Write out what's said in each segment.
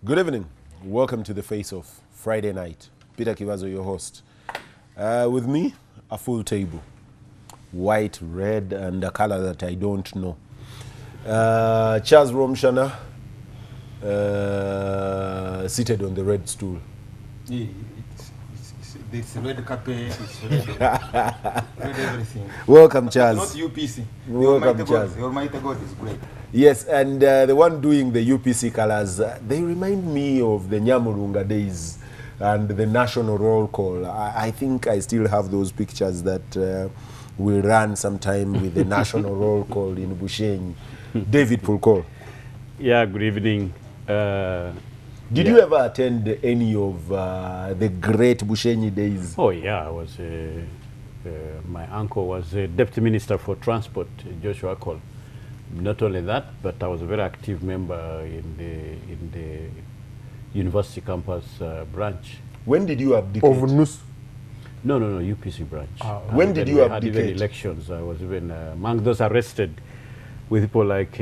Good evening. Welcome to the Face Off Friday night. Peter Kiwazo, your host. With me, a full table. White, red, and a color that I don't know. Charles Romshana, seated on the red stool. Yeah, it's red carpet, it's red everything. Welcome, Charles. Not UPC. Welcome, Charles. The Almighty God is great. Yes, and the one doing the UPC colors, they remind me of the Nyamurunga days and the national roll call. I think I still have those pictures that we ran sometime with the national roll call in Bushenyi. David Pulkol. Yeah, good evening. Did you ever attend any of the great Bushenyi days? Oh yeah, I was. My uncle was Deputy Minister for Transport, Joshua Cole. Not only that, but I was a very active member in the university campus branch. When did you abdicate? Of NUS? No, UPC branch. When did you abdicate? Had even elections. I was even among those arrested with people like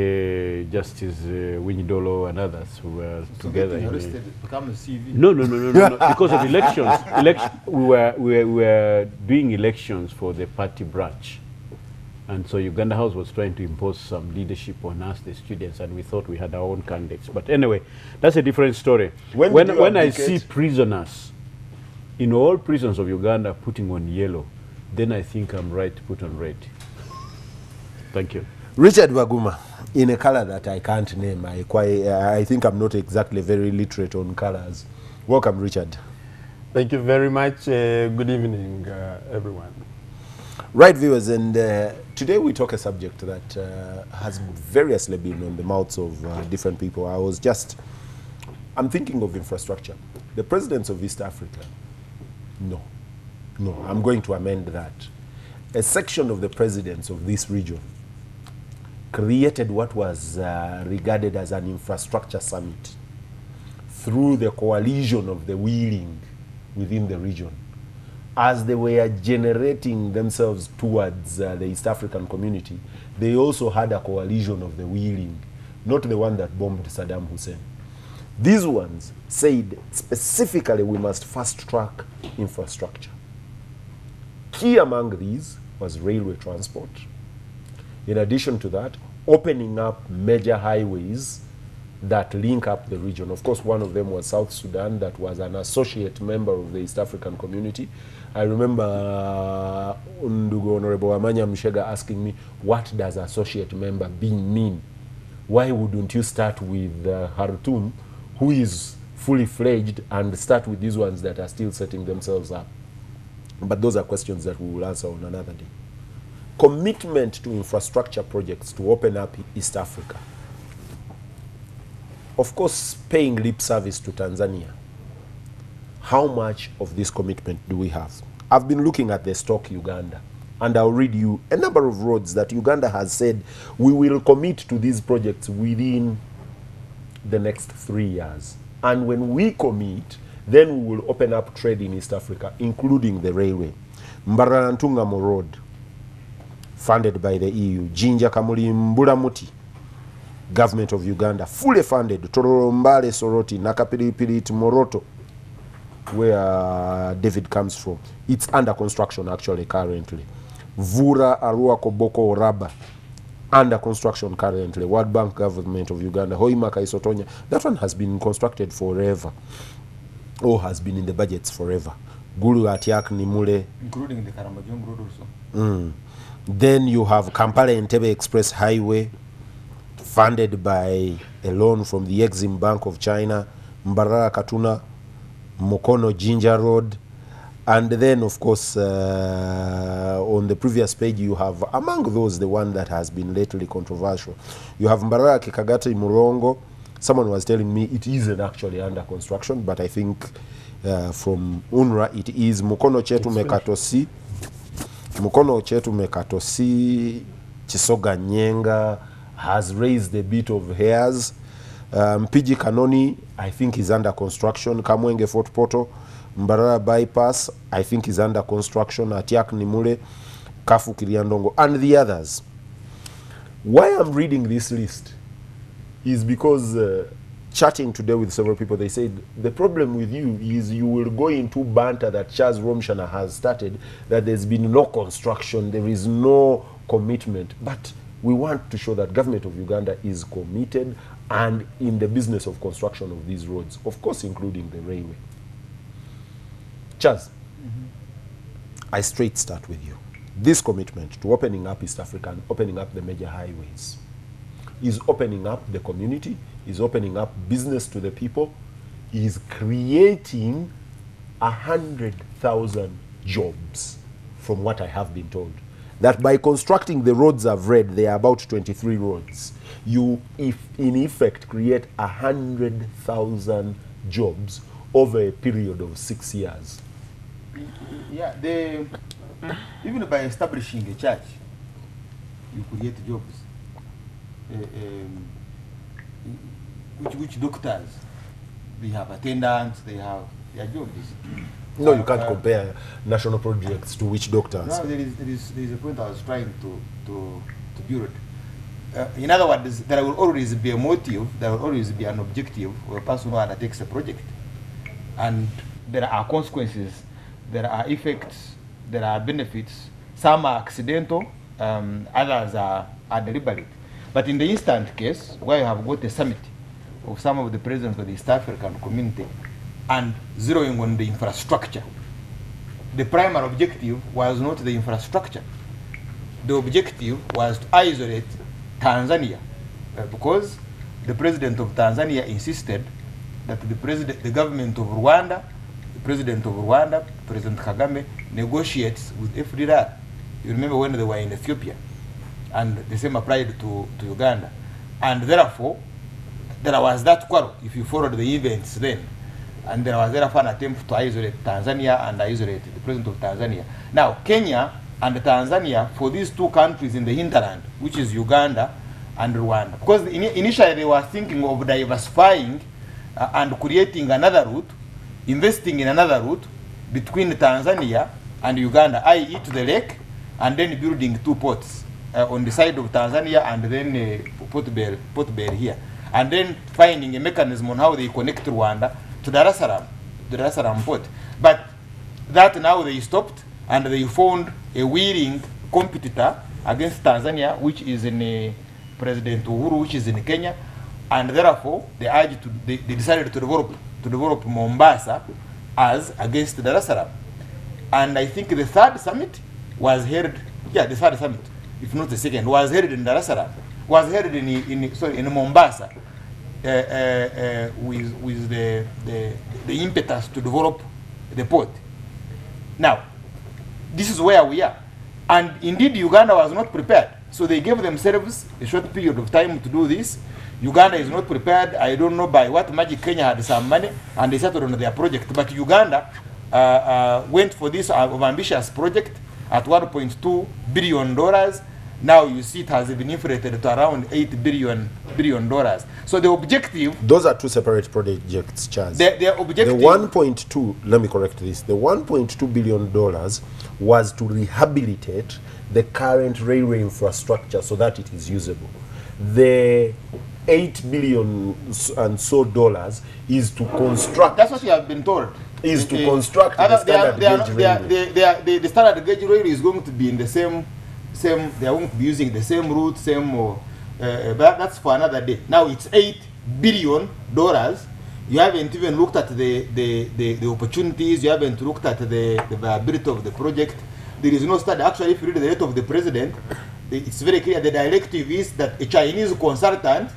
Justice Winyidolo and others who were together. Arrested, become a CV. No. Because of elections. We were doing elections for the party branch. And so Uganda House was trying to impose some leadership on us, the students, and we thought we had our own candidates. But anyway, that's a different story. When I see prisoners in all prisons of Uganda putting on yellow, then I think I'm right to put on red. Thank you. Richard Waguma, in a color that I can't name. I think I'm not exactly very literate on colors. Welcome, Richard. Thank you very much. Good evening, everyone. Right, viewers, and today we talk a subject that has variously been on the mouths of different people. I'm thinking of infrastructure. The presidents of East Africa, no, I'm going to amend that. A section of the presidents of this region created what was regarded as an infrastructure summit through the coalition of the willing within the region. As they were generating themselves towards the East African community, they also had a coalition of the willing, not the one that bombed Saddam Hussein. These ones said specifically we must fast-track infrastructure. Key among these was railway transport. In addition to that, opening up major highways that link up the region. Of course, one of them was South Sudan, that was an associate member of the East African community. I remember Ndugu Honorable Amanya Mshega asking me, what does associate member being mean? Why wouldn't you start with Khartoum, who is fully fledged, and start with these ones that are still setting themselves up? But those are questions that we will answer on another day. Commitment to infrastructure projects to open up East Africa. Of course, paying lip service to Tanzania. How much of this commitment do we have? I've been looking at the stock Uganda, and I'll read you a number of roads that Uganda has said we will commit to these projects within the next 3 years. And when we commit, then we will open up trade in East Africa, including the railway. Mbarantungamo Road, funded by the EU. Jinja Kamuli Mbulamuti, government of Uganda, fully funded. Tororombale Soroti, Nakapilipili Moroto, where David comes from. It's under construction actually currently. Vura Arua Koboko Raba, under construction currently. World Bank government of Uganda. Hoimaka Isotonya, that one has been constructed forever, or has been in the budgets forever. Gulu Atiak Nimule, Including the Karamajong Road also. Then you have Kampala Entebbe Express Highway, funded by a loan from the Exim Bank of China. Mbarara Katuna, Mokono Jinja Road. And then, of course, on the previous page, you have, among those, the one that has been lately controversial. You have Mbarara Kikagati Murongo. Someone was telling me it isn't actually under construction, but I think from UNRWA it is. Mukono Chetu Mekatosi. Mukono Chetu Mekatosi, Chisoga Nyenga has raised a bit of hairs. Mpiji Kanoni, I think, is under construction. Kamwenge Fort Poto, Mbarara Bypass, I think, is under construction. Atiak Nimule, Kafu Kiriandongo, and the others. Why I'm reading this list is because chatting today with several people, they said the problem with you is you will go into banter that Charles Romshana has started, that there's been no construction, there is no commitment. But we want to show that government of Uganda is committed and in the business of construction of these roads, of course, including the railway. Charles, I straight start with you. This commitment to opening up East Africa and opening up the major highways is opening up the community, is opening up business to the people, is creating 100,000 jobs, from what I have been told. That by constructing the roads I've read, there are about 23 roads, you, if in effect, create 100,000 jobs over a period of 6 years. Yeah, even by establishing a church, you create jobs. Which doctors? They have attendants, they have their jobs. No, you can't compare national projects to witch doctors. No, there is a point I was trying to build. In other words, there will always be a motive, there will always be an objective for a person who undertakes a project. And there are consequences, there are effects, there are benefits. Some are accidental, others are deliberate. But in the instant case, where you have got a summit of some of the presidents of the East African community and zeroing on the infrastructure, the primary objective was not the infrastructure. The objective was to isolate Tanzania, because the president of Tanzania insisted that the government of Rwanda, the president of Rwanda, President Kagame, negotiates with FDR. You remember when they were in Ethiopia, and the same applied to Uganda. And therefore, there was that quarrel, if you followed the events then, and there was therefore an attempt to isolate Tanzania and isolate the president of Tanzania. Now, Kenya and Tanzania, for these two countries in the hinterland, which is Uganda and Rwanda, because initially they were thinking of diversifying and creating another route, investing in another route between Tanzania and Uganda, i.e. to the lake, and then building two ports on the side of Tanzania and then Port Bell here. And then finding a mechanism on how they connect Rwanda to Dar es Salaam port. But that now they stopped, and they found a willing competitor against Tanzania, which is in President Uhuru, which is in Kenya, and therefore they decided to develop Mombasa as against Dar es Salaam. And I think the third summit was held, the third summit, if not the second, was held in Dar es Salaam, was held in Mombasa, with the impetus to develop the port. Now, this is where we are. And indeed, Uganda was not prepared. So they gave themselves a short period of time to do this. Uganda is not prepared. I don't know by what magic Kenya had some money, and they settled on their project. But Uganda went for this ambitious project at $1.2 billion. Now you see it has been inflated to around $8 billion. So the objective... Those are two separate projects, Charles. The objective... The 1.2, let me correct this, the $1.2 billion was to rehabilitate the current railway infrastructure so that it is usable. The $8 billion and so dollars is to construct... That's what you have been told. Is to construct the standard gauge railway. The standard gauge railway is going to be in the same, they are going to be using the same route, but that's for another day. Now it's $8 billion. You haven't even looked at the opportunities, you haven't looked at the viability of the project. There is no study. Actually, if you read the letter of the president, it's very clear the directive is that a Chinese consultant,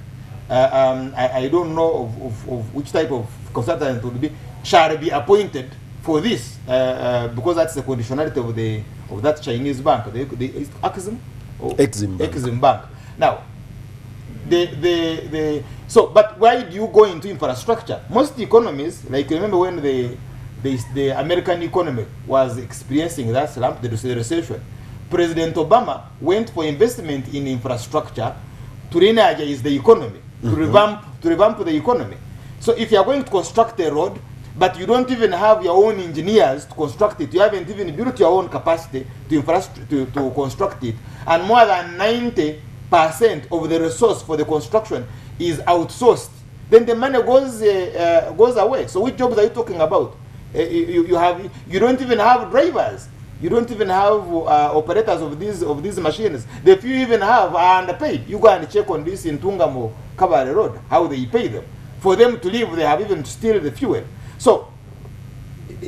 I don't know of which type of consultant it would be, shall be appointed for this, because that's the conditionality of that Chinese bank. Is Exim? Exim Bank. Now, but why do you go into infrastructure? Most economies, like remember when the American economy was experiencing that slump, the recession, President Obama went for investment in infrastructure to re-energize the economy, to revamp the economy. So if you are going to construct a road, but you don't even have your own engineers to construct it, you haven't even built your own capacity to construct it, and more than 90% of the resource for the construction is outsourced then the money goes away. So which jobs are you talking about? You don't even have drivers. You don't even have operators of these machines. The few you even have are underpaid. You go and check on this in Tungamo Kabale Road, how they pay them. For them to live, they have even to steal the fuel. So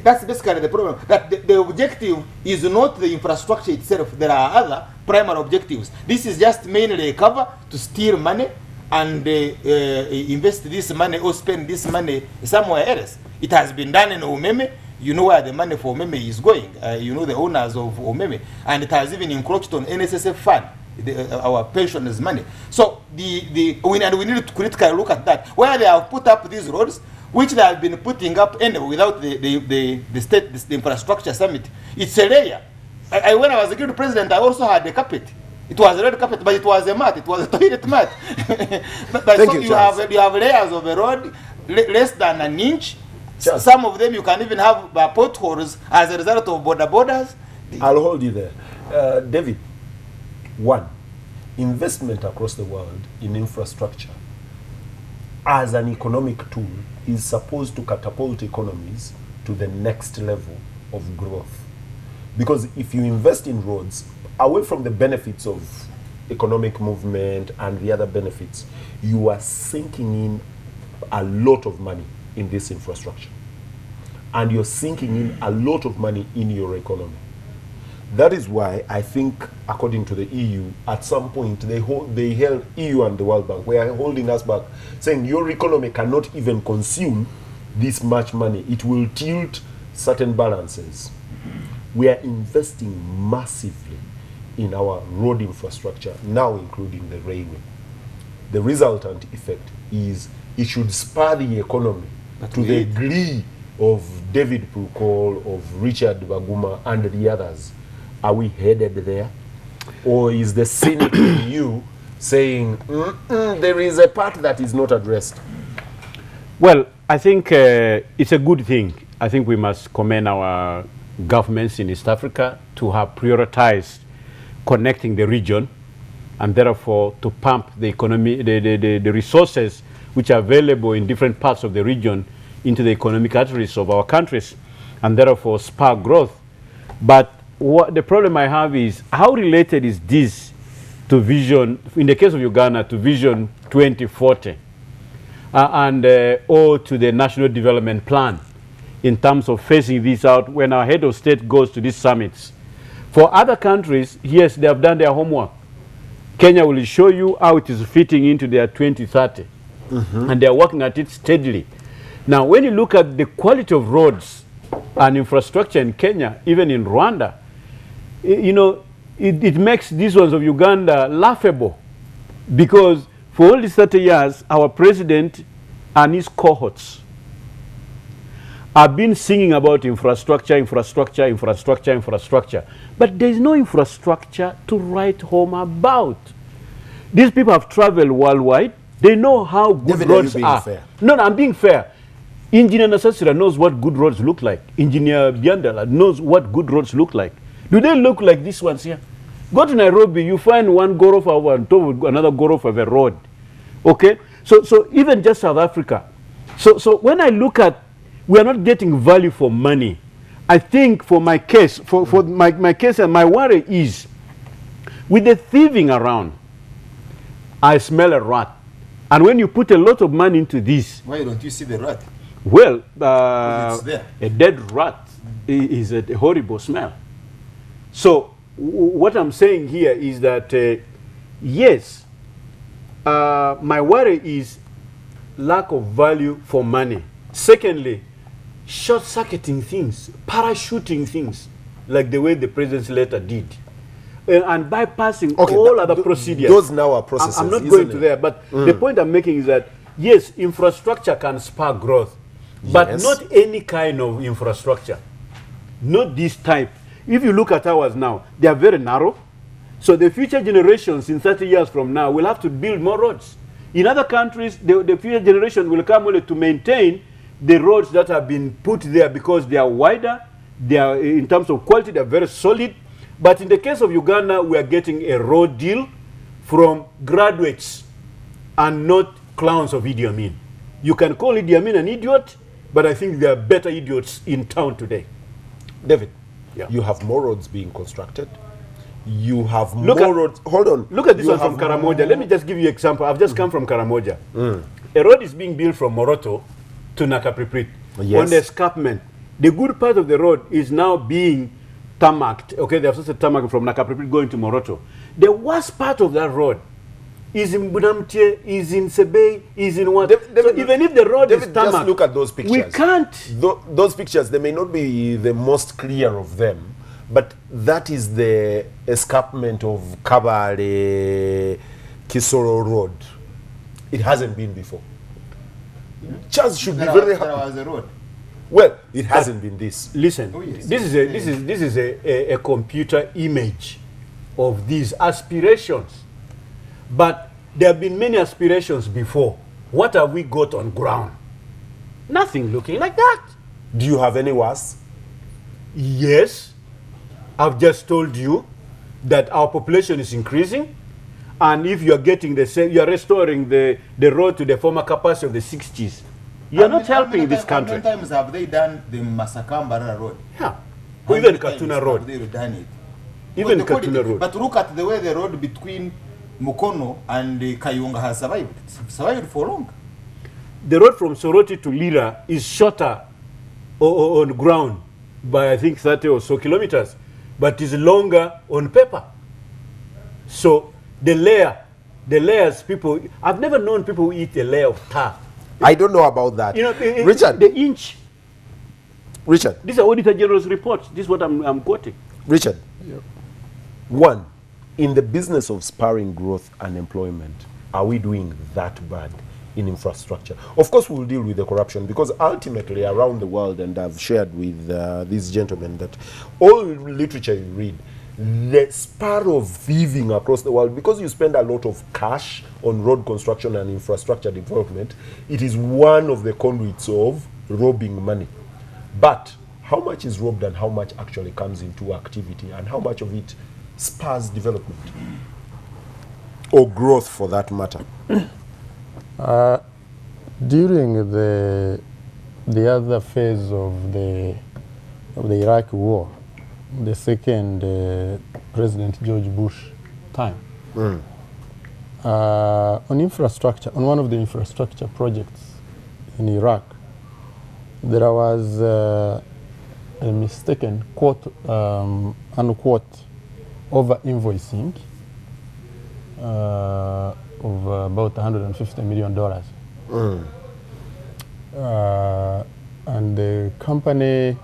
that's basically the problem. That the objective is not the infrastructure itself. There are other primary objectives. This is just mainly a cover to steal money and invest this money or spend this money somewhere else. It has been done in Umeme. You know where the money for Umeme is going. You know the owners of Umeme. And it has even encroached on NSSF fund, our pensioners' money. So we need to critically look at that. Where they have put up these roads, which they have been putting up anyway without the infrastructure summit. It's a layer. When I was a good president, I also had a carpet. It was a red carpet, but it was a mat. It was a toilet mat. But so you have layers of a road less than an inch. Some of them you can even have potholes as a result of borders. I'll hold you there. David, one, investment across the world in infrastructure as an economic tool is supposed to catapult economies to the next level of growth. Because if you invest in roads, away from the benefits of economic movement and the other benefits, you are sinking in a lot of money in this infrastructure. And you're sinking in a lot of money in your economy. That is why I think, according to the EU, at some point they held EU and the World Bank, we are holding us back, saying your economy cannot even consume this much money. It will tilt certain balances. We are investing massively in our road infrastructure, now including the railway. The resultant effect is it should spur the economy to the degree of David Purcell, of Richard Baguma, and the others. Are we headed there? Or is the cynic in you saying, there is a part that is not addressed? Well, I think it's a good thing. I think we must commend our governments in East Africa to have prioritized connecting the region and therefore to pump the economy, the resources which are available in different parts of the region into the economic arteries of our countries and therefore spur growth. But what the problem I have is, how related is this to vision, in the case of Uganda, to Vision 2040 or to the National Development Plan in terms of phasing this out when our head of state goes to these summits? For other countries, yes, they have done their homework. Kenya will show you how it is fitting into their 2030. And they are working at it steadily. Now, when you look at the quality of roads and infrastructure in Kenya, even in Rwanda, you know, it makes these ones of Uganda laughable, because for all these 30 years, our president and his cohorts have been singing about infrastructure, infrastructure, infrastructure, infrastructure. But there is no infrastructure to write home about. These people have traveled worldwide. They know how good David, roads are. Fair? No, I'm being fair. Engineer Nasasira knows what good roads look like. Engineer Biandala knows what good roads look like. Do they look like these ones here? Go to Nairobi, you find one gorofa over on top of another gorofa of a road. Okay? So even just South Africa. So when I look at, we are not getting value for money. I think for my case, for my case and my worry is, with the thieving around, I smell a rat. And when you put a lot of money into this... Why don't you see the rat? Well, It's there. a dead rat is a horrible smell. So what I'm saying here is that, yes, my worry is lack of value for money. Secondly, short-circuiting things, parachuting things, like the way the president's letter did, and bypassing all other procedures. Those now are processes. I'm not going to there, but the point I'm making is that, yes, infrastructure can spur growth, but Yes. not any kind of infrastructure. Not this type. If you look at ours now, they are very narrow. So the future generations in 30 years from now will have to build more roads. In other countries, the future generation will come only to maintain the roads that have been put there because they are wider, they are, in terms of quality, they are very solid. But in the case of Uganda, we are getting a road deal from graduates and not clowns of Idi Amin. You can call Idi Amin an idiot, but I think there are better idiots in town today. David, Yeah. you have more roads being constructed. You have Look more at- roads. Hold on. Look at this You one from have Karamoja. Let me just give you an example. I've just come from Karamoja. A road is being built from Moroto to Nakapriprit. Yes. On the escarpment. The good part of the road is now being tarmacked. Okay, they have started tarmac from Nakapriprit going to Moroto. The worst part of that road is in Budamche, is in Sebei, is in what? David, So even if the road David, is tarmac, just look at those pictures. we can't. Those pictures, they may not be the most clear of them, but that is the escarpment of Kabale Kisoro Road. It hasn't been before. Chance should be very There happy. was a road. Well, it hasn't been this. Listen, Oh, yes. this is a computer image of these aspirations. But there have been many aspirations before. What have we got on ground? Nothing looking like that. Do you have any worse? Yes, I've just told you that our population is increasing, and if you are getting the same, you are restoring the road to the former capacity of the 60s. You are not helping this country. How many times have they done the Masakambara road? Yeah. How Even many times Katuna have Road. they done it? Even Because they call Katuna it- Road. But look at the way the road between Mukono and Kayunga has survived. It's survived for long. The road from Soroti to Lira is shorter on ground by I think 30 or so kilometers, but is longer on paper. So the layers people, I've never known people who eat a layer of tar. I don't know about that. You know, Richard, the inch. Richard, These are Auditor General's reports. This is what I'm quoting. Richard. One, in the business of spurring growth and employment, are we doing that bad in infrastructure? Of course, we'll deal with the corruption, because ultimately around the world, and I've shared with these gentlemen that all literature you read, the spur of thieving across the world, because you spend a lot of cash on road construction and infrastructure development, it is one of the conduits of robbing money. But how much is robbed and how much actually comes into activity, and how much of it spurs development or growth for that matter? During the other phase of the Iraq War, the second President George Bush time, on infrastructure, on one of the infrastructure projects in Iraq, there was a mistaken quote, unquote, over invoicing of about $150 million. And the company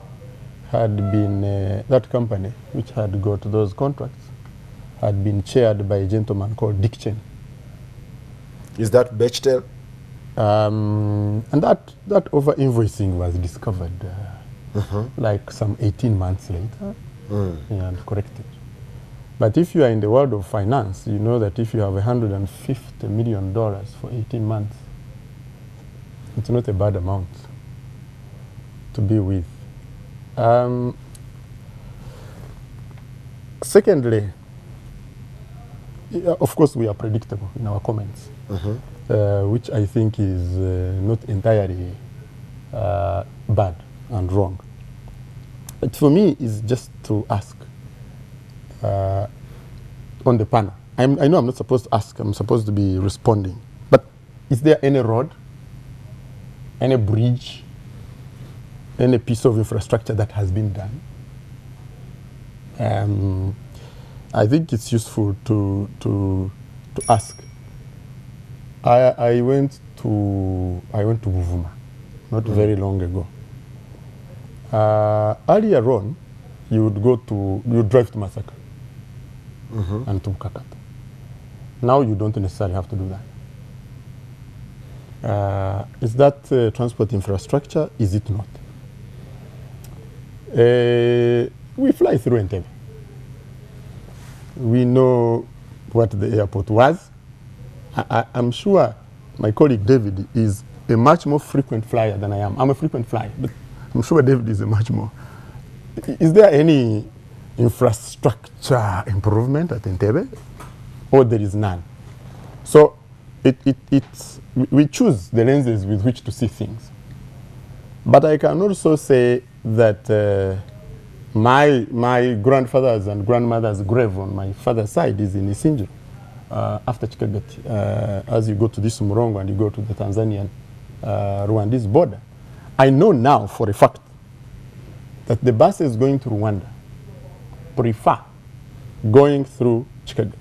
had been, that company which had got those contracts had been chaired by a gentleman called Dick Cheney. Is that Bechtel? And that over invoicing was discovered like some 18 months later and corrected. But if you are in the world of finance, you know that if you have $150 million for 18 months, it's not a bad amount to be with. Secondly, of course, we are predictable in our comments, which I think is not entirely bad and wrong. But for me, it's just to ask on the panel. I know I'm not supposed to ask, I'm supposed to be responding. But is there any road, any bridge, any piece of infrastructure that has been done? I think it's useful to ask. I went to Buvuma not very long ago. Earlier on, you would drive to Masaka and to Mkakata. Now you don't necessarily have to do that. Is that transport infrastructure? Is it not? We fly through Entebbe. We know what the airport was. I'm sure my colleague David is a much more frequent flyer than I am. I'm a frequent flyer, but I'm sure David is a much more. Is there any infrastructure improvement at Entebbe, or there is none? So we choose the lenses with which to see things. But I can also say that my grandfather's and grandmother's grave on my father's side is in Isinjo, after Chikagati. As you go to this Murongo and you go to the Tanzanian Rwandese border, I know now for a fact that the buses going to Rwanda prefer going through Chikagati.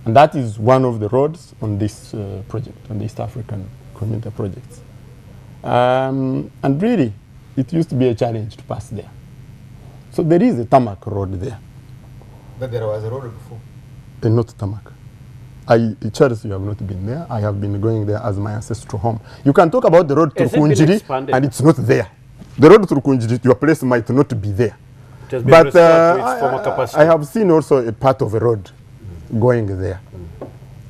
And that is one of the roads on this project, on the East African Community projects. And really, it used to be a challenge to pass there. So there is a tarmac road there. But there was a road before. Not tarmac. Charles, you have not been there. I have been going there as my ancestral home. You can talk about the road to Kunjiri, and it's not there. The road to Kunjiri, your place might not be there. It has been restored to its former capacity. I have seen also a part of a road going there.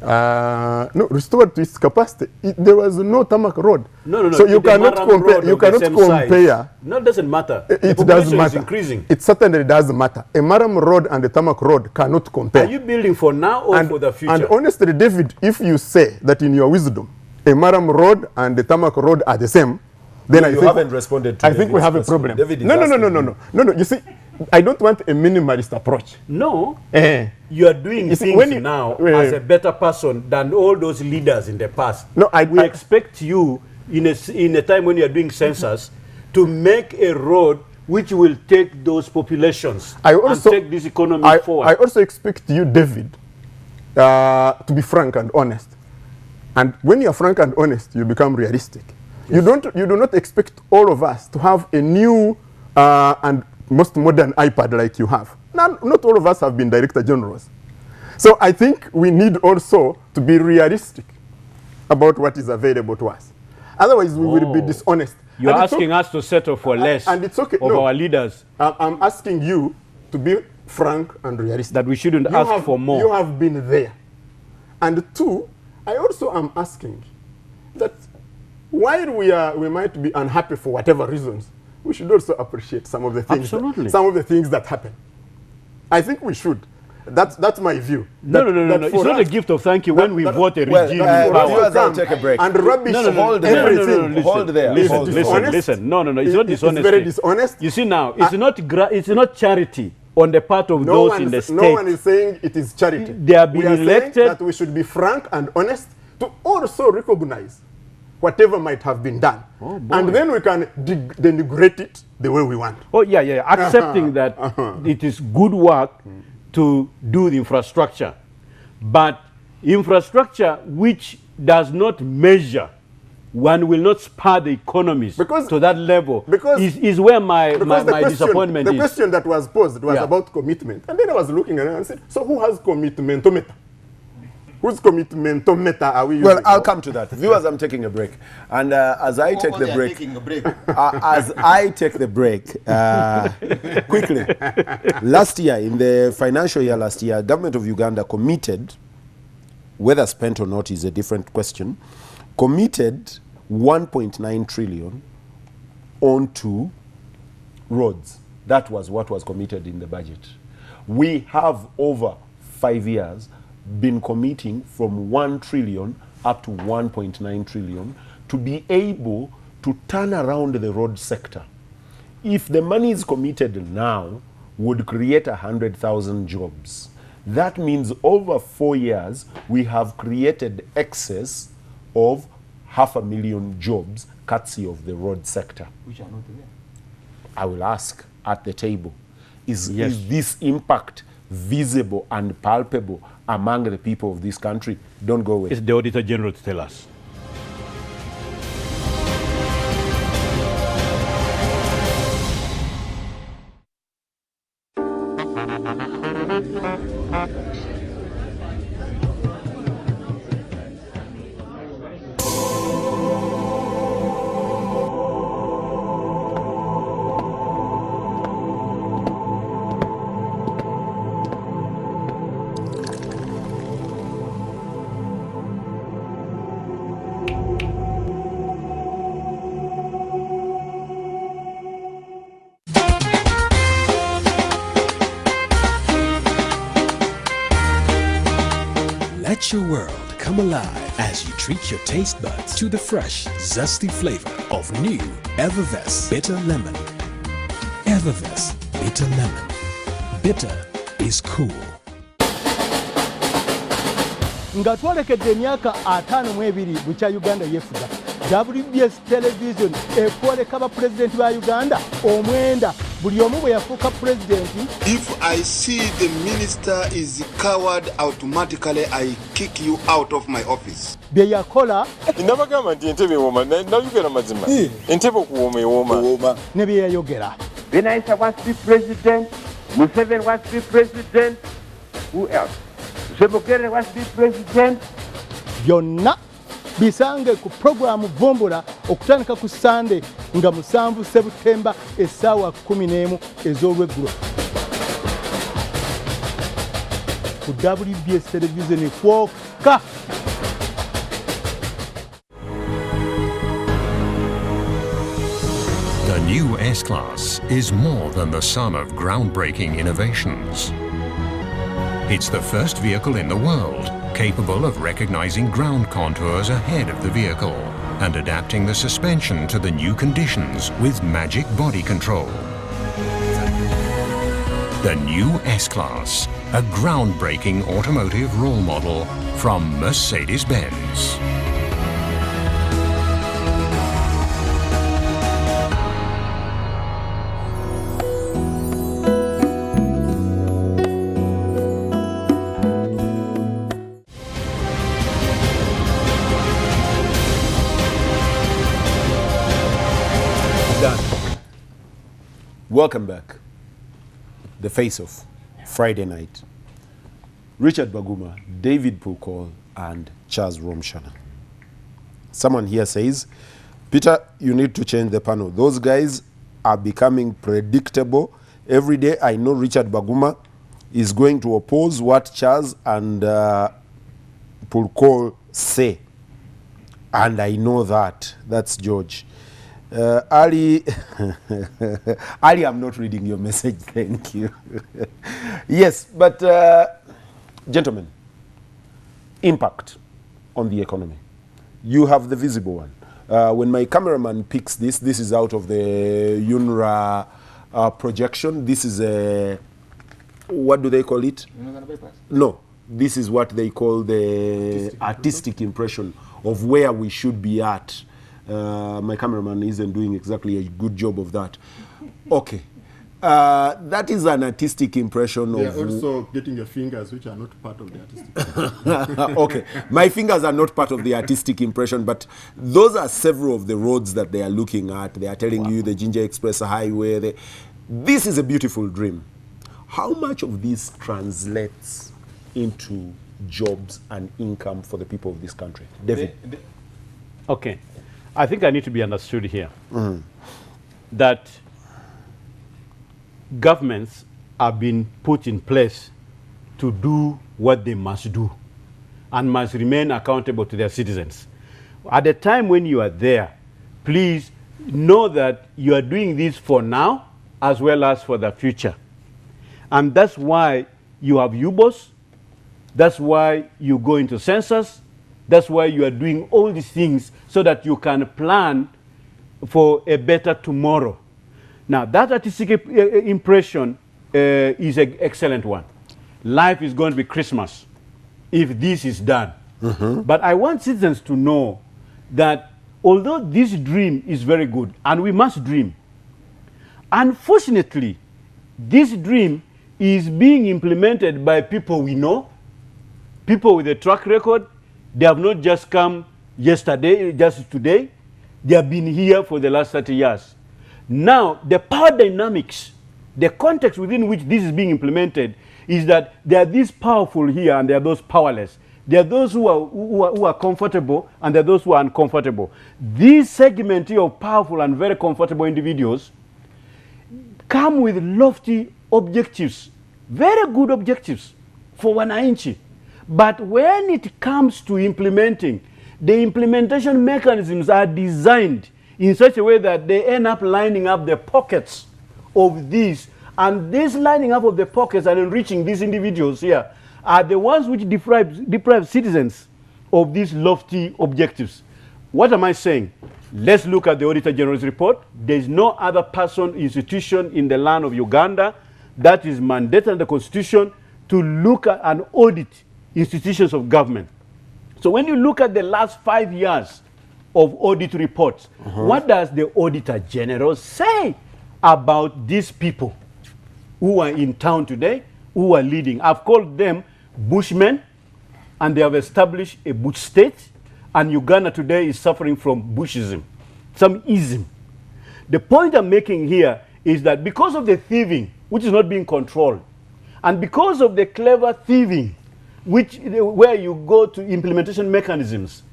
No, restored to its capacity. There was no tarmac road. No. So you cannot compare. You cannot compare. No, it doesn't matter. It does matter. Is increasing. It certainly does matter. A Maram road and a tarmac road cannot compare. Are you building for now or for the future? And honestly, David, if you say that in your wisdom, a Maram road and the tarmac road are the same, then I think haven't responded to I think we have a problem. No. You see, I don't want a minimalist approach. No. You are doing things now as a better person than all those leaders in the past. No, we expect you in a time when you are doing census to make a road which will take those populations and take this economy forward. I also expect you, David, to be frank and honest. And when you are frank and honest, you become realistic. Yes. You do not expect all of us to have a new and most modern iPad like you have. Not all of us have been director generals. So I think we need also to be realistic about what is available to us. Otherwise, we will be dishonest. You're asking us to settle for less and it's okay. of our leaders. I'm asking you to be frank and realistic. That we shouldn't ask for more. You have been there. And two, I also am asking that while we might be unhappy for whatever reasons, we should also appreciate some of the things. Absolutely. Some of the things that happen. I think we should. That's my view. No. It's not a gift of thank you when we vote a regime. I'll take a break. And rubbish everything. Hold there. Listen. No. It's not dishonest. It's very dishonest. You see now, it's not charity on the part of those in the state. No one is saying it is charity. They are being elected. Saying that we should be frank and honest to also recognize whatever might have been done. And then we can denigrate it the way we want. Oh, yeah. Accepting that it is good work to do the infrastructure. But infrastructure which does not measure, one will not spur the economies to that level, is where my disappointment is. The question that was posed was about commitment. And then I was looking at it and said, so who has commitmentometer? Whose commitmentometer are we using? Well, I'll come to that. Viewers, I'm taking a break. And as I take the break, quickly, last year, in the financial year last year, government of Uganda committed, whether spent or not is a different question, committed 1.9 trillion onto roads. That was what was committed in the budget. We have over 5 years been committing from 1 trillion up to 1.9 trillion to be able to turn around the road sector. If the money is committed now, would create 100,000 jobs. That means over 4 years, we have created excess of 500,000 jobs, courtesy of the road sector. Which are not there. I will ask at the table, is this impact visible and palpable among the people of this country? Don't go away. It's the Auditor General to tell us. come alive as you treat your taste buds to the fresh, zesty flavor of new Evervest Bitter Lemon. Evervest Bitter Lemon. Bitter is cool. Nga twalekedde emyaka 52 bukya Uganda yefuga. WBS television ekwoleka ba president ba Uganda omwenda buli omu bwe yafuuka president. If I see the minister is coward, automatically I kick you out of my office. Bye yakola ndabagamba nti entebe wooma nayogera mazima entebe okuwooma ewooma ne bye yayogera. Benaisa wants to be president, Museveni wants to be president, who else? Sebukere wants to be president. Byonna bisange ku programu Vumbula okutandika ku Sunday nga 7 September essaawa 11 ez'olweggulo. Ku WBS television kwokka. The new S-Class is more than the sum of groundbreaking innovations. It's the first vehicle in the world capable of recognizing ground contours ahead of the vehicle and adapting the suspension to the new conditions with magic body control. The new S-Class, a groundbreaking automotive role model from Mercedes-Benz. Welcome back. The Face-Off, Friday night. Richard Baguma, David Pulkol, and Charles Romshana. Someone here says, Peter, you need to change the panel. Those guys are becoming predictable. Every day I know Richard Baguma is going to oppose what Charles and Pulkol say. And I know that. That's George. Ali, Ali, I'm not reading your message, thank you. Yes, but gentlemen, impact on the economy. You have the visible one. When my cameraman picks this, this is out of the UNRWA projection. This is a, what do they call it? No, this is what they call the artistic impression of where we should be at. My cameraman isn't doing exactly a good job of that. Okay. That is an artistic impression They of... are also getting your fingers, which are not part of the artistic. Okay. My fingers are not part of the artistic impression, but those are several of the roads that they are looking at. They are telling you the Ginger Express Highway. This is a beautiful dream. How much of this translates into jobs and income for the people of this country? David? Okay. I think I need to be understood here that governments are being put in place to do what they must do and must remain accountable to their citizens. At the time when you are there, please know that you are doing this for now as well as for the future. And that's why you have UBOS, that's why you go into census, that's why you are doing all these things so that you can plan for a better tomorrow. Now, that artistic impression is an excellent one. Life is going to be Christmas if this is done. But I want citizens to know that although this dream is very good, and we must dream, unfortunately, this dream is being implemented by people we know, people with a track record. They have not just come yesterday, just today. They have been here for the last 30 years. Now, the power dynamics, the context within which this is being implemented is that there are these powerful here and there are those powerless. There are those who are comfortable and there are those who are uncomfortable. This segment here of powerful and very comfortable individuals come with lofty objectives, very good objectives for wananchi. But when it comes to implementing, the implementation mechanisms are designed in such a way that they end up lining up the pockets of these. And this lining up of the pockets and enriching these individuals here are the ones which deprive citizens of these lofty objectives. What am I saying? Let's look at the Auditor General's report. There is no other person, institution in the land of Uganda that is mandated under the Constitution to look at and audit institutions of government. So when you look at the last 5 years of audit reports, what does the Auditor General say about these people who are in town today, who are leading? I've called them bushmen, and they have established a bush state, and Uganda today is suffering from bushism, some ism. The point I'm making here is that because of the thieving, which is not being controlled, and because of the clever thieving, where you go to implementation mechanisms,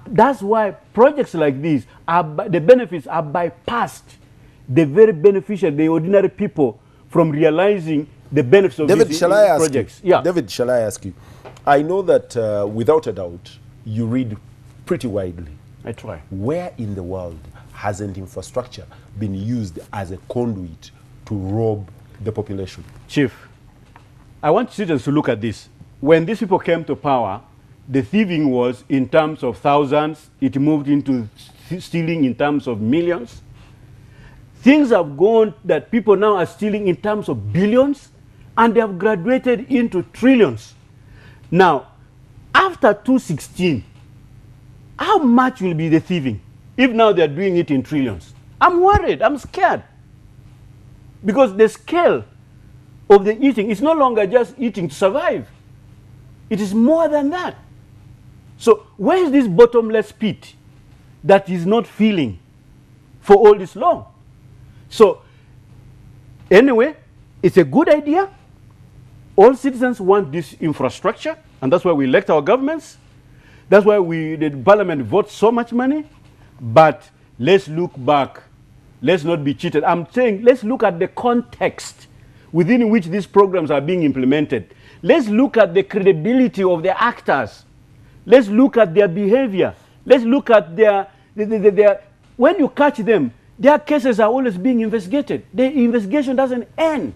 that's why projects like these, the benefits are bypassed, the very beneficial, the ordinary people, from realizing the benefits of these projects. Yeah. David, shall I ask you? I know that without a doubt, you read pretty widely. I try. Where in the world hasn't infrastructure been used as a conduit to rob the population? Chief, I want citizens to look at this. When these people came to power, the thieving was in terms of thousands. It moved into stealing in terms of millions. Things have gone that people now are stealing in terms of billions, and they have graduated into trillions. Now, after 2016, how much will be the thieving if now they're doing it in trillions? I'm worried, I'm scared. Because the scale of the eating is no longer just eating to survive. It is more than that. So where is this bottomless pit that is not filling for all this long? So anyway, it's a good idea. All citizens want this infrastructure, and that's why we elect our governments. That's why the parliament votes so much money. But let's look back. Let's not be cheated. I'm saying let's look at the context within which these programs are being implemented. Let's look at the credibility of the actors. Let's look at their behavior. Let's look at their when you catch them, their cases are always being investigated. The investigation doesn't end.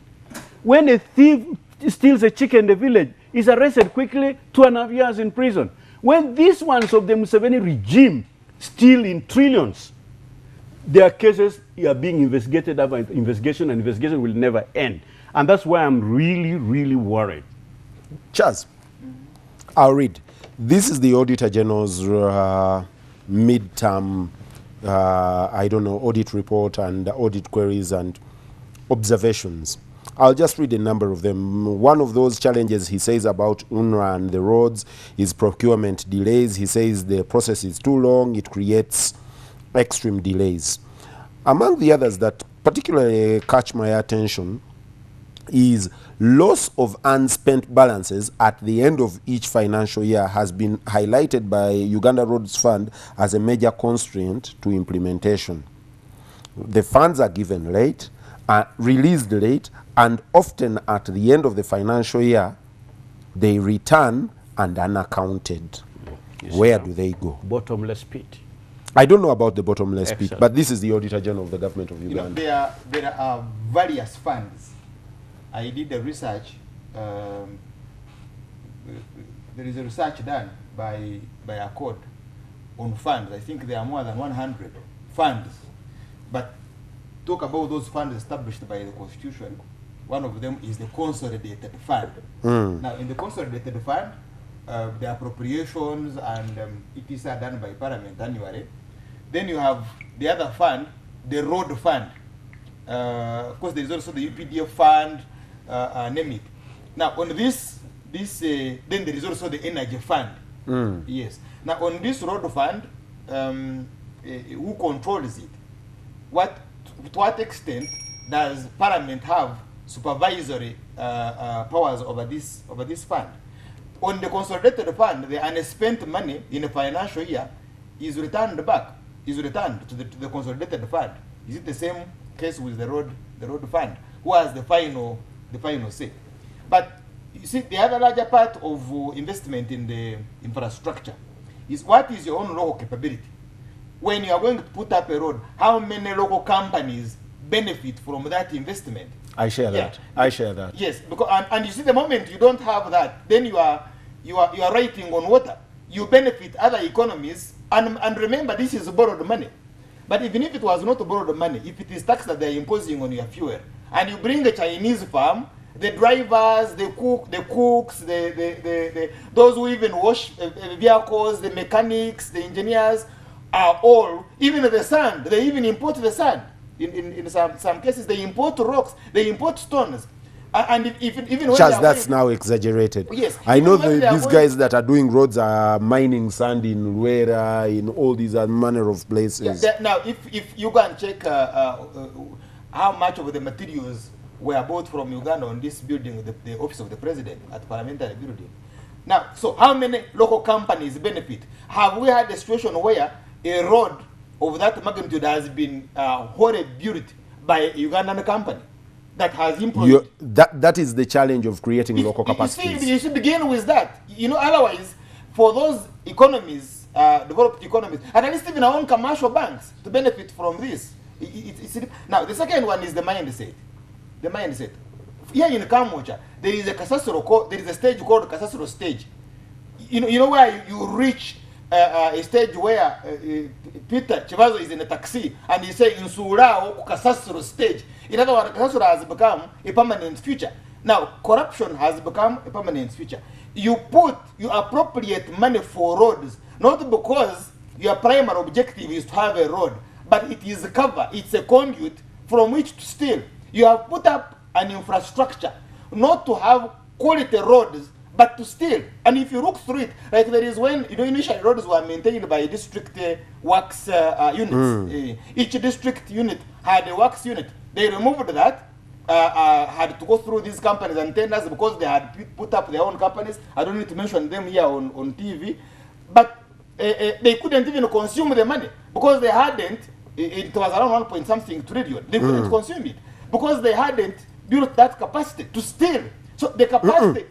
When a thief steals a chicken in the village, he's arrested quickly, 2.5 years in prison. When these ones of the Museveni regime steal in trillions, their cases are being investigated after investigation, and investigation will never end. And that's why I'm really, really worried. Charles, I'll read. This is the Auditor General's mid-term, audit report and audit queries and observations. I'll just read a number of them. One of those challenges he says about UNRWA and the roads is procurement delays. He says the process is too long, it creates extreme delays. Among the others that particularly catch my attention is loss of unspent balances at the end of each financial year has been highlighted by Uganda Roads Fund as a major constraint to implementation. The funds are given late, released late, and often at the end of the financial year, they return and unaccounted. Where do they go? Bottomless pit. I don't know about the bottomless pit, but this is the Auditor General of the government of Uganda. You know, there are various funds. I did the research. There is a research done by Accord on funds. I think there are more than 100 funds. But talk about those funds established by the Constitution. One of them is the consolidated fund. Now, in the consolidated fund, the appropriations and ETs are done by Parliament annually. Then you have the other fund, the road fund. Of course, there is also the UPDF fund, name it. Now, on this then there is also the energy fund. Yes. Now, on this road fund, who controls it? To what extent does Parliament have supervisory powers over this fund? On the consolidated fund, the unspent money in a financial year is returned back, to the consolidated fund. Is it the same case with the road fund? Who has the final say? But you see, the other larger part of investment in the infrastructure is what is your own local capability. When you are going to put up a road, how many local companies benefit from that investment? I share that. I share that. Yes, because and you see, the moment you don't have that, then you are writing on water. you benefit other economies, and remember, this is borrowed money. But even if it was not borrowed money, if it is tax that they're imposing on your fuel, and you bring a Chinese firm, the drivers, the cooks, those who even wash vehicles, the mechanics, the engineers, are all, even the sand, they even import the sand. In some cases, they import rocks, they import stones. And even when that's now exaggerated. Yes. I know these guys that are doing roads are mining sand in Luera, in all these manner of places. Yeah, now, if you go and check how much of the materials were bought from Uganda on this building, the office of the president at Parliamentary Building. Now, so how many local companies benefit? Have we had a situation where a road of that magnitude has been wholly built by a Ugandan company that has employed? That is the challenge of creating local capacities. You should begin with that. You know, otherwise, for those economies, developed economies, and at least even our own commercial banks to benefit from this. Now, the second one is the mindset. The mindset. Here in Kamocha, there is a stage called Kasasuro stage. You know where you reach a stage where Peter Chivazo is in a taxi and he says, "Insura Kasasuro stage." In other words, Kasasuro has become a permanent future. Now, corruption has become a permanent future. You appropriate money for roads, not because your primary objective is to have a road, but it is a cover, it's a conduit from which to steal. You have put up an infrastructure, not to have quality roads, but to steal. And if you look through it, like there is when, initially roads were maintained by district works units. Each district unit had a works unit. They removed that, had to go through these companies and tenders because they had put up their own companies. I don't need to mention them here on TV. But they couldn't even consume the money because they hadn't, it was around 1 point something trillion. They couldn't consume it because they hadn't built that capacity to steal. So the capacity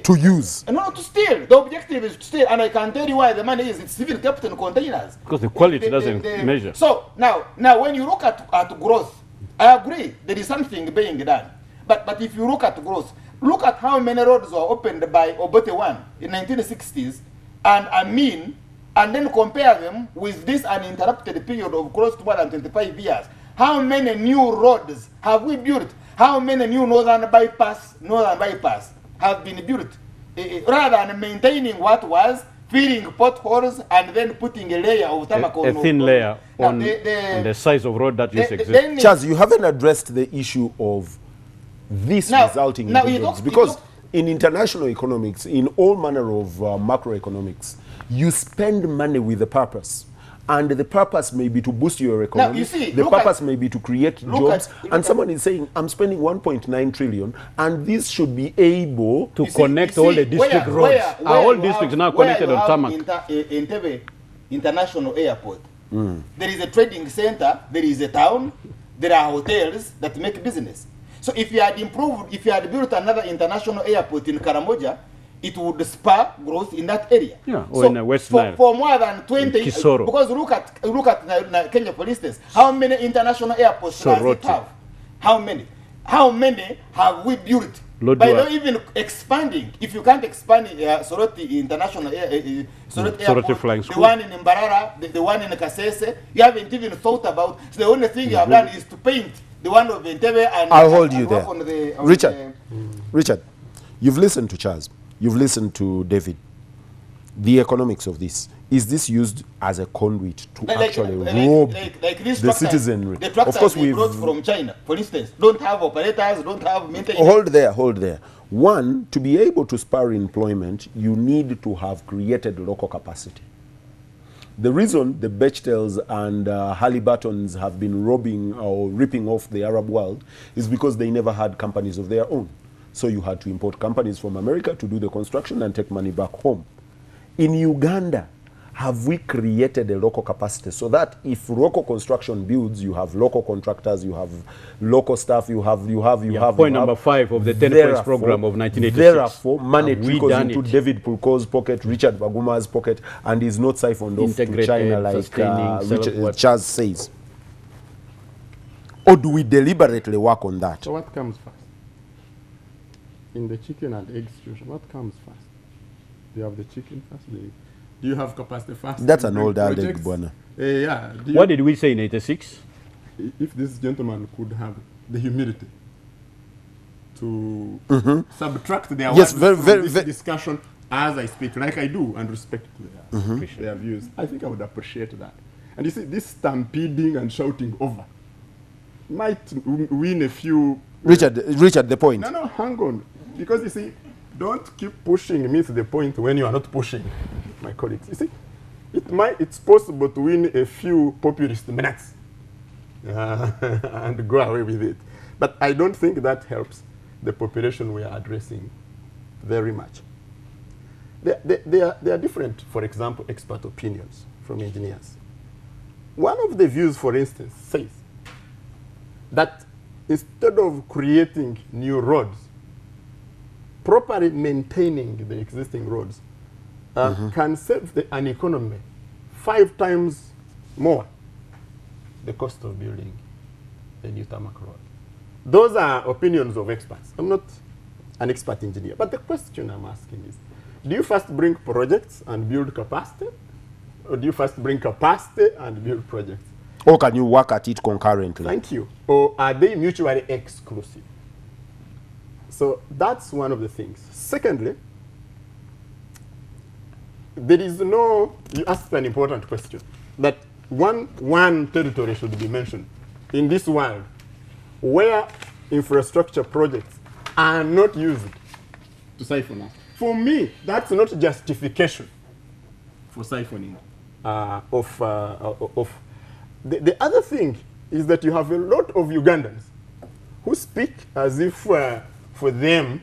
to use. No, to steal. The objective is to steal, and I can tell you why the money is. It's even kept in containers. Because the quality doesn't measure. So now when you look at growth, I agree there is something being done. But if you look at growth, look at how many roads were opened by Obote 1 in 1960s and Amin, and then compare them with this uninterrupted period of close to more than 25 years. How many new roads have we built? How many new northern bypass have been built? Rather than maintaining what was, filling potholes and then putting a layer of tarmac on. A thin layer on the size of road that used to exist. Charles, you haven't addressed the issue of this resulting in dividends, because in international economics, in all manner of macroeconomics, you spend money with a purpose. And the purpose may be to boost your economy. Now, you see, the purpose may be to create jobs. And someone is saying, I'm spending 1.9 trillion, and this should be able to connect all the district roads. Are all districts now connected on tarmac? Entebbe International Airport. There is a trading center, there is a town, there are hotels that make business. So if you had improved, if you had built another international airport in Karamoja, it would spur growth in that area. Yeah, or in West Nile. For more than 20 years. Because look at Kenya, for instance. How many international airports does it have? How many? How many have we built? By not even expanding. If you can't expand Soroti International Soroti Airport, Flying School, the one in Mbarara, the one in Kasese, you haven't even thought about. So the only thing you have done is to paint the one of Entebbe and I'll hold you there. Richard, you've listened to Charles. You've listened to David. The economics of this. Is this used as a conduit to actually rob the citizenry? The tractors of course we brought from China, for instance, don't have operators, don't have maintenance. Hold there. One, to be able to spur employment, you need to have created local capacity. The reason the Bechtel's and Halliburtons have been robbing or ripping off the Arab world is because they never had companies of their own. So you had to import companies from America to do the construction and take money back home. In Uganda, have we created a local capacity so that if local construction builds, you have local contractors, you have local staff, you have. Point number 5 of the 10 points program of 1986. Therefore, money trickles into David Pulko's pocket, Richard Baguma's pocket, and is not siphoned off to China like Charles says. Or do we deliberately work on that? So what comes first? In the chicken and egg situation, what comes first? you have the chicken first? Do you have capacity first? That's an old adage, Bwana. Yeah. What did we say in 86? If this gentleman could have the humility to subtract their Yes, words very, from this very discussion as I speak, like I do, and respect their views, I think I would appreciate that. And you see, this stampeding and shouting over might win a few... Richard, the point. No, hang on. Because you see, don't keep pushing me to the point when you are not pushing my colleagues. You see, it's possible to win a few populist minutes and go away with it. But I don't think that helps the population we are addressing very much. There are different, for example, expert opinions from engineers. One of the views, for instance, says that instead of creating new roads, properly maintaining the existing roads can save an economy 5 times more the cost of building a new tarmac road. Those are opinions of experts. I'm not an expert engineer. But the question I'm asking is, do you first bring projects and build capacity? Or do you first bring capacity and build projects? Or can you work at it concurrently? Thank you. Or are they mutually exclusive? So that's one of the things. Secondly, there is no, you asked an important question, that one territory should be mentioned in this world where infrastructure projects are not used to siphon us. For me, that's not justification for siphoning of. The other thing is that you have a lot of Ugandans who speak as if for them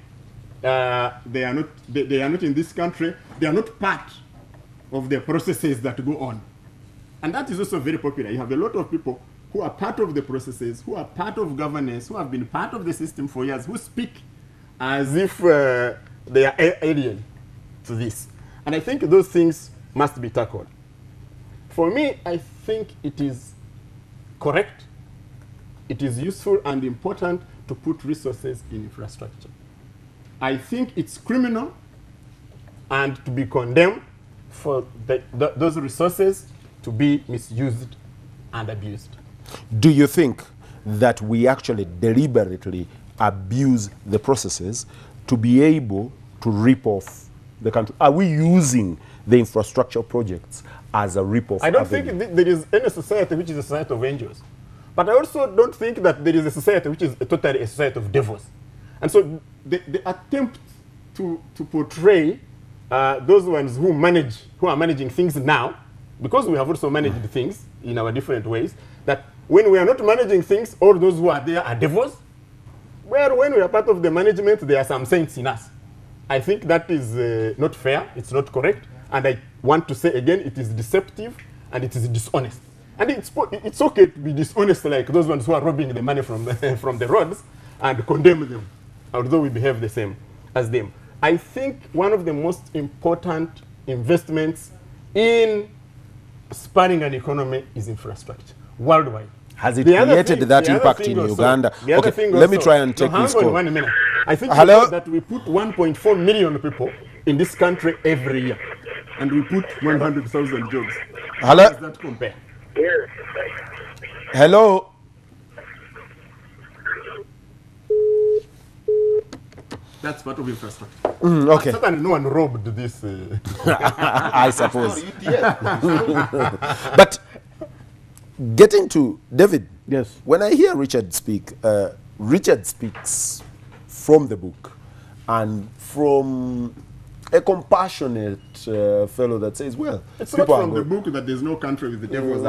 they are not in this country, they are not part of the processes that go on. And that is also very popular. You have a lot of people who are part of the processes, who are part of governance, who have been part of the system for years, who speak as if they are alien to this. And I think those things must be tackled. For me, I think it is correct, it is useful and important to put resources in infrastructure. I think it's criminal and to be condemned for those resources to be misused and abused. Do you think that we actually deliberately abuse the processes to be able to rip off the country? Are we using the infrastructure projects as a rip-off? I don't think there is any society which is a society of angels. But I also don't think that there is a society which is totally a society of devils. And so the attempt to portray those ones who are managing things now, because we have also managed things in our different ways, that when we are not managing things, all those who are there are devils. Well, when we are part of the management, there are some saints in us. I think that is not fair, it's not correct, and I want to say again, it is deceptive and it is dishonest. And it's okay to be dishonest like those ones who are robbing the money from the roads and condemn them, although we behave the same as them. I think one of the most important investments in spurring an economy is infrastructure worldwide. Has it created that impact in Uganda? Okay, let me try and take this call. 1 minute. I think that we put 1.4 million people in this country every year, and we put 100,000 jobs. Hello? How does that compare? Hello? That's part of infrastructure. Okay. Certainly no one robbed this. I suppose. But getting to David, yes. When I hear Richard speak, Richard speaks from the book and from a compassionate fellow that says, well, it's not from the book that there's no country with the devils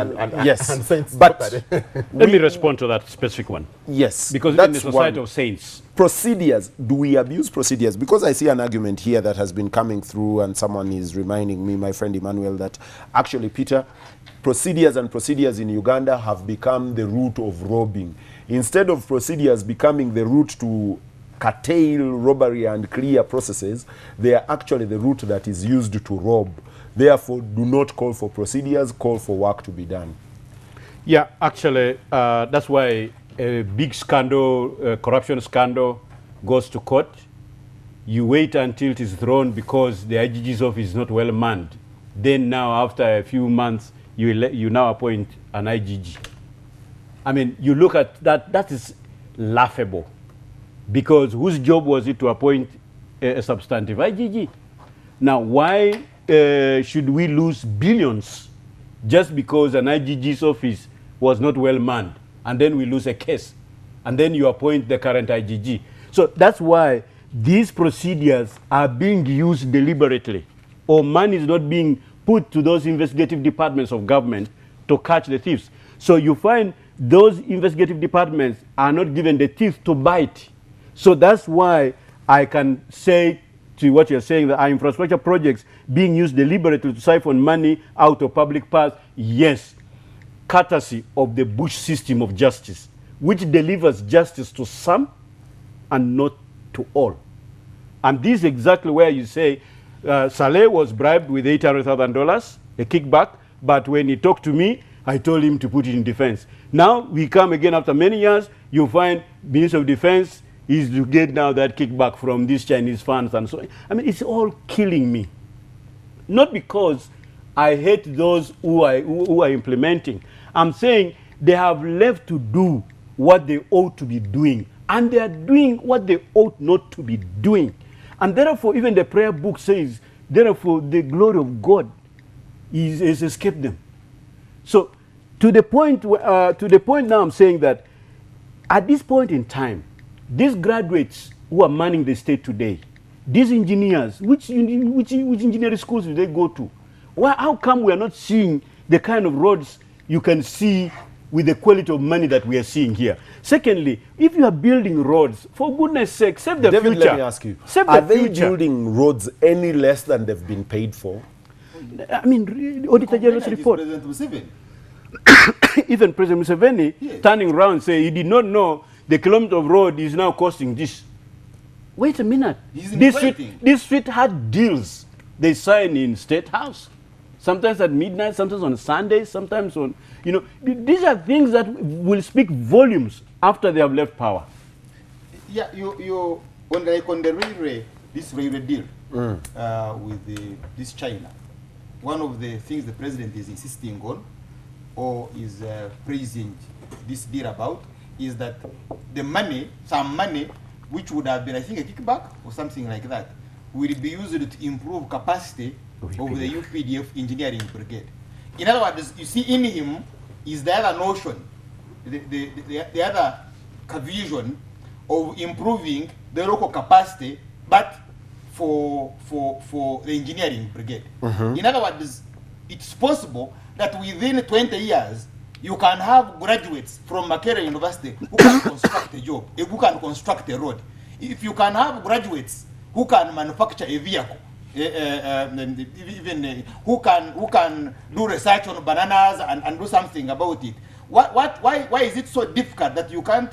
yes, and saints. But let me respond to that specific one. Yes, because in the society of saints, procedures, do we abuse procedures? Because I see an argument here that has been coming through, and someone is reminding me, my friend Emmanuel, that actually, Peter, procedures in Uganda have become the root of robbing. Instead of procedures becoming the route to curtail robbery and clear processes, they are actually the route that is used to rob. Therefore, do not call for procedures, call for work to be done. Yeah, actually, that's why a big scandal, corruption scandal, goes to court. you wait until it is thrown because the IGG's office is not well manned. Then now, after a few months, you now appoint an IGG. I mean, you look at that, that is laughable. Because whose job was it to appoint a substantive IGG? Now, why should we lose billions just because an IGG's office was not well manned, and then we lose a case, and then you appoint the current IGG? So that's why these procedures are being used deliberately, or money is not being put to those investigative departments of government to catch the thieves. So you find those investigative departments are not given the teeth to bite. So that's why I can say to what you're saying, that our infrastructure projects being used deliberately to siphon money out of public purse, yes, courtesy of the Bush system of justice, which delivers justice to some and not to all. And this is exactly where you say Saleh was bribed with $800,000, a kickback, but when he talked to me, I told him to put it in defense. Now we come again after many years, you find Minister of Defense is to get now that kickback from these Chinese funds and so on. I mean, it's all killing me. Not because I hate those who are implementing. I'm saying they have left to do what they ought to be doing, and they are doing what they ought not to be doing. And therefore, even the prayer book says, therefore, the glory of God is escaped them. So, to the point now, I'm saying that at this point in time, these graduates who are manning the state today, these engineers, which engineering schools do they go to? How come we are not seeing the kind of roads you can see with the quality of money that we are seeing here? Secondly, if you are building roads, for goodness sake, save the David, future. let me ask you, save are the they future. building roads any less than they've been paid for? I mean, Auditor General's report. President Museveni. Even President Museveni turning around say he did not know the kilometer of road is now costing this. Wait a minute. This street had deals they sign in State House. Sometimes at midnight, sometimes on Sundays, sometimes on, you know, these are things that will speak volumes after they have left power. Yeah, on the railway, this railway deal with this China, one of the things the president is insisting on, or is praising this deal about, is that the money, some money, which would have been, I think, a kickback or something like that, will be used to improve capacity of the UPDF engineering brigade. In other words, you see in him is the other notion, the other vision of improving the local capacity, but for the engineering brigade. In other words, it's possible that within 20 years, you can have graduates from Makerere University who can construct a job, who can construct a road. If you can have graduates who can manufacture a vehicle, even who can do research on bananas and do something about it. Why is it so difficult that you can't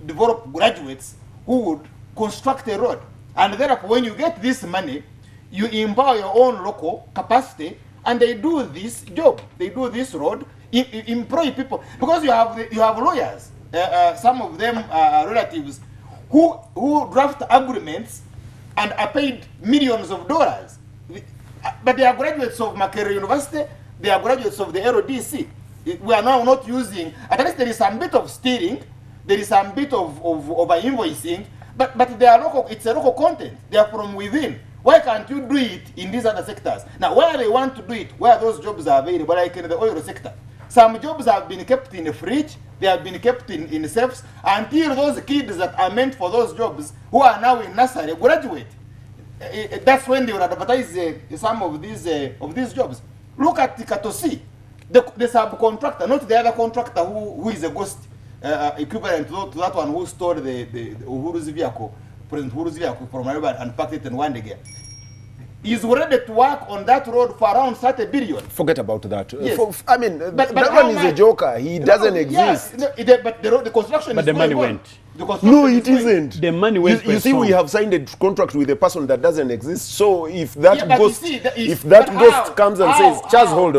develop graduates who would construct a road? And therefore, when you get this money, you empower your own local capacity, and they do this job, they do this road, employ people, because you have lawyers. Some of them are relatives who draft agreements and are paid millions of dollars. But they are graduates of Makerere University, they are graduates of the LDC. We are now not using, at least there is some bit of stealing, there is some bit of invoicing, but they are local, it's a local content, they are from within. Why can't you do it in these other sectors? Now, where they want to do it, where those jobs are available, like in the oil sector. Some jobs have been kept in the fridge, they have been kept in safes, until those kids that are meant for those jobs, who are now in nursery, graduate. That's when they will advertise some of these jobs. Look at the Katosi, the subcontractor, not the other contractor who is a ghost, equivalent to that one who stole the Uhuru's vehicle, President Uhuru's vehicle from Nairobi and packed it in one again. He's ready to work on that road for around 30 billion. Forget about that. Yes. But that one is a joker. He doesn't exist. Yes, but the construction but is the money going on. went. Because No, it isn't. The money went You see, we have signed a contract with a person that doesn't exist. So if that Yeah, but ghost, you see, that is- if that but ghost how? comes and How? says, Charles, How? hold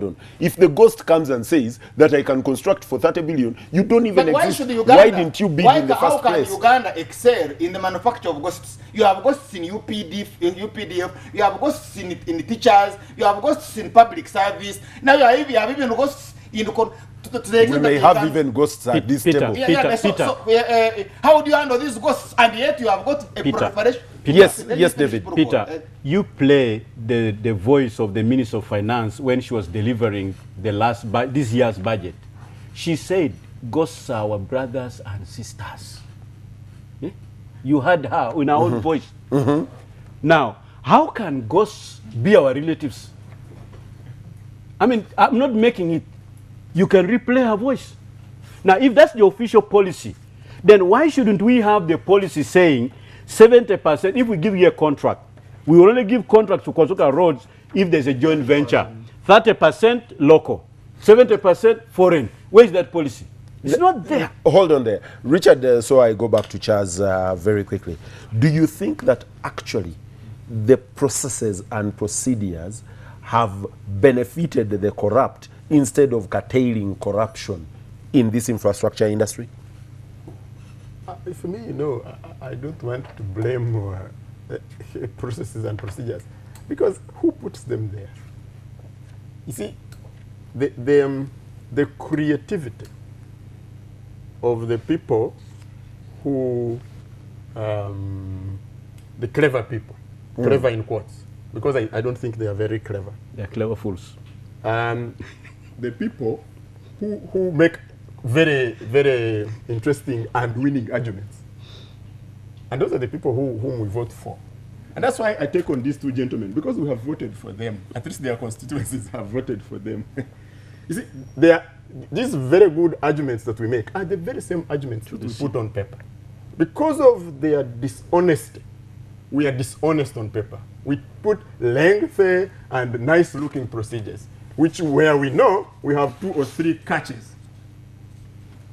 on. If the ghost comes and says that I can construct for 30 billion, you don't even But why exist. should Uganda? Why didn't you bid in the How first can place? Uganda excel in the manufacture of ghosts? You have ghosts in UPDF, you have ghosts in teachers, you have ghosts in public service. Now you have even ghosts in the to the We extent may that have even ghosts at this Peter. table. how do you handle these ghosts? And yet you have got a Peter. proliferation. Yes, Let me yes, finish, David. Proko. Peter, you play the voice of the Minister of Finance when she was delivering the this year's budget. She said, ghosts are our brothers and sisters. Eh? You heard her in her own voice. Now, how can ghosts be our relatives? I mean, I'm not making it. You can replay her voice. Now, if that's the official policy, then why shouldn't we have the policy saying 70%, if we give you a contract, we will only give contracts to construct our roads if there's a joint venture. 30% local, 70% foreign. Where is that policy? It's not there. Hold on there. Richard, so I go back to Charles very quickly. Do you think that actually the processes and procedures have benefited the corrupt instead of curtailing corruption in this infrastructure industry? For me, I don't want to blame processes and procedures, because who puts them there? You see, the creativity of the people who, the clever people, clever in quotes, because I don't think they are very clever. They're clever fools. The people who make very, very interesting and winning arguments. And those are the people whom we vote for. And that's why I take on these two gentlemen, because we have voted for them. At least their constituencies have voted for them. You see, these very good arguments that we make are the very same arguments that we put on paper. Because of their dishonesty, we are dishonest on paper. We put lengthy and nice-looking procedures, where we know we have 2 or 3 catches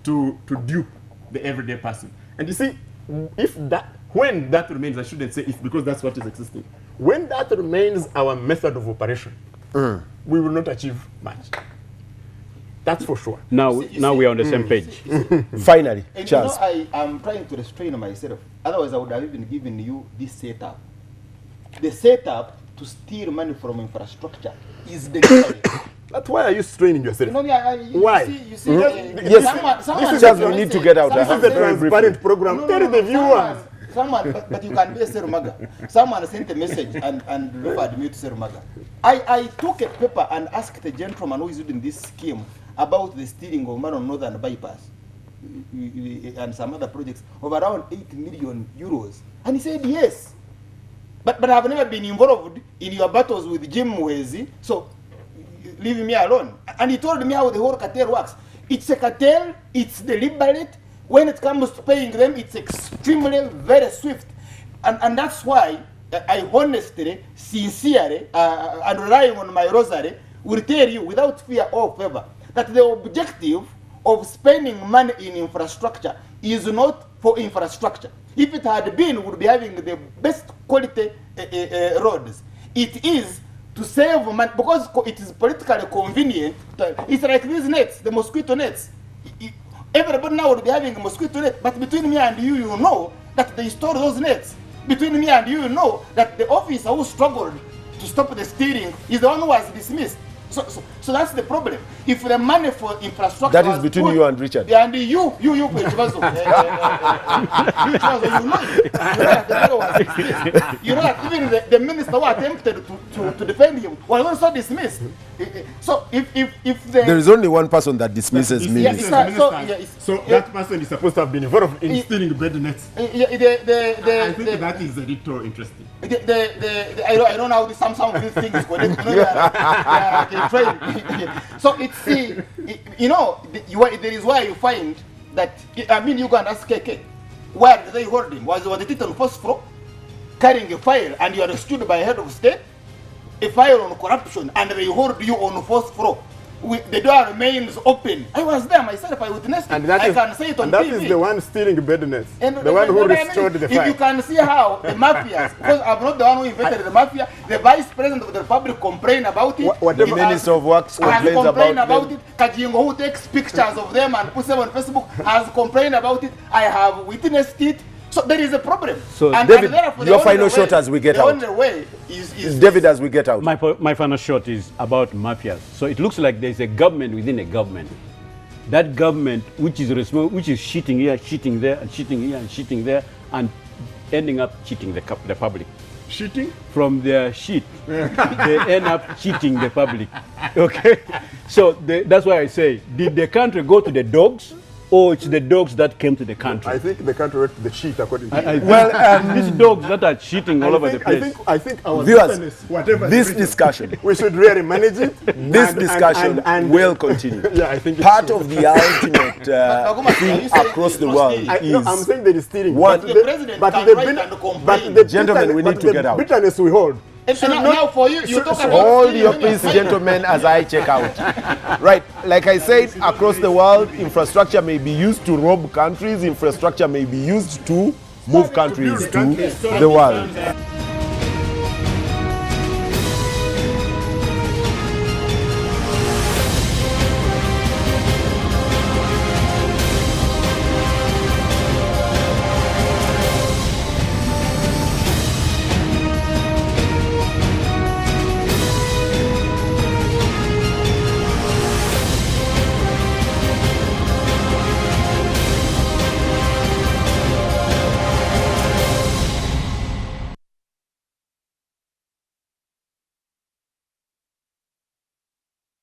to dupe the everyday person. And you see, when that remains, I shouldn't say if, because that's what is existing. When that remains our method of operation, we will not achieve much. That's for sure. Now we are on the same page. Finally, And Charles. I am trying to restrain myself. Otherwise, I would have even given you this setup. The setup to steal money from infrastructure is the That's why are you straining yourself? Why? You see, Yes, someone Charles, we need to get out. I This have is a very briefly. transparent program. Tell the viewers. but you can be a Serumaga. Someone sent a message and referred me to Serumaga. I took a paper and asked the gentleman who is doing this scheme about the stealing of money on Northern Bypass and some other projects of around 8 million euros. And he said yes. But I've never been involved in your battles with Jim Mwezi, so leave me alone. And he told me how the whole cartel works. It's a cartel, it's deliberate. When it comes to paying them, it's extremely very swift. And that's why I honestly, sincerely, and relying on my rosary, will tell you without fear or favor that the objective of spending money in infrastructure is not for infrastructure. If it had been, we would be having the best quality roads. It is to save money because it is politically convenient. It's like these nets, the mosquito nets. Everybody now would be having a mosquito net, but between me and you know that they store those nets. Between me and you know that the officer who struggled to stop the stealing is the one who was dismissed. So that's the problem. If the money for infrastructure That is between you and Richard. And you, Chibazo. You know that even the minister who attempted to defend him was also dismissed. So if there is only one person that dismisses me. So that person is supposed to have been involved in stealing bed nets. I think that is a little interesting. I don't know how some of these things connect. So it's there is why you find that you can ask KK, where did they hold him? Was it on first floor carrying a file and you are rescued by a head of state, a file on corruption, and they hold you on fourth floor? the door remains open. I was there myself, I witnessed it. And that I is, can say it on and that TV. is the one stealing bed nets. And The one who what I mean restored is, the if you fire. can see how the mafias, because I'm not the one who invented the mafia, the vice president of the republic complained about it. The Minister of Works has complains complained about about it. Kajingo, who takes pictures of them and puts them on Facebook, has complained about it. I have witnessed it. So there is a problem. So, and David, therefore, your final shot as we get out. The only way is David, as we get out. My final shot is about mafias. So it looks like there's a government within a government. That government, which is cheating here, cheating there, and cheating here, and cheating there, and ending up cheating the public. Cheating? From their shit, they end up cheating the public. Okay? So that's why I say, did the country go to the dogs? Or it's the dogs that came to the country? I think the country went to the shit, according to you. Well, these dogs that are cheating all over the place. I think our Viewers, business, whatever this the reason, discussion, we should really manage it. this discussion will continue. Yeah, I think part of the ultimate thing across the world is. No, I'm saying there is stealing. One, gentlemen, we need to get out. Bitterness we hold. And now for you talk about hold your peace, gentlemen, as I check out. Right, like I said, across the world, infrastructure may be used to rob countries. Infrastructure may be used to move countries to the world.